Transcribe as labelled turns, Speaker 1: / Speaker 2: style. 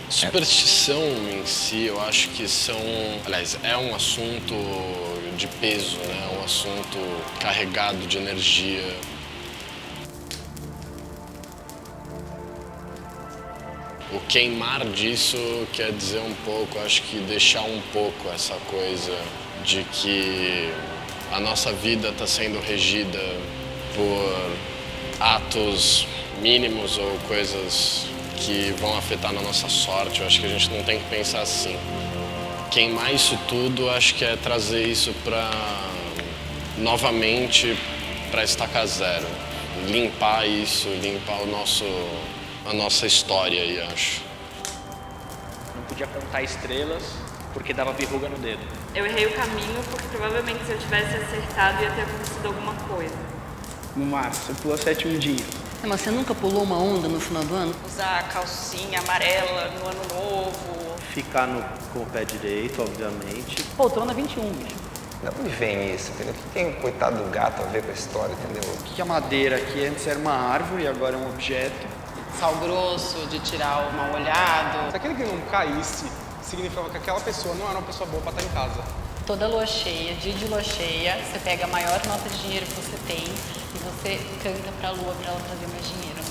Speaker 1: Superstição em si, eu acho que aliás, é um assunto de peso, né? Um assunto carregado de energia. O queimar disso quer dizer um pouco, acho que deixar um pouco essa coisa de que a nossa vida está sendo regida por atos mínimos ou coisas que vão afetar na nossa sorte. Eu acho que a gente não tem que pensar assim. Queimar isso tudo, acho que é trazer isso novamente para estaca zero. Limpar isso, limpar a nossa história aí, acho.
Speaker 2: Não podia contar estrelas porque dava verruga no dedo.
Speaker 3: Eu errei o caminho porque provavelmente se eu tivesse acertado ia ter acontecido alguma coisa.
Speaker 4: No mar, você pulou 7 dia.
Speaker 5: Mas você nunca pulou uma onda no final do ano?
Speaker 3: Usar calcinha amarela no ano novo.
Speaker 4: Ficar com o pé direito, obviamente.
Speaker 5: Poltrona 21, bicho.
Speaker 6: Da onde vem isso, entendeu? O que tem o coitado do gato a ver com a história, entendeu?
Speaker 4: O que a madeira aqui antes era uma árvore e agora é um objeto?
Speaker 7: Sal grosso, de tirar o mal olhado.
Speaker 8: Se aquele grão caísse, significava que aquela pessoa não era uma pessoa boa para estar em casa.
Speaker 7: Toda lua cheia, dia de lua cheia, você pega a maior nota de dinheiro que você tem e você canta pra lua pra ela trazer mais dinheiro.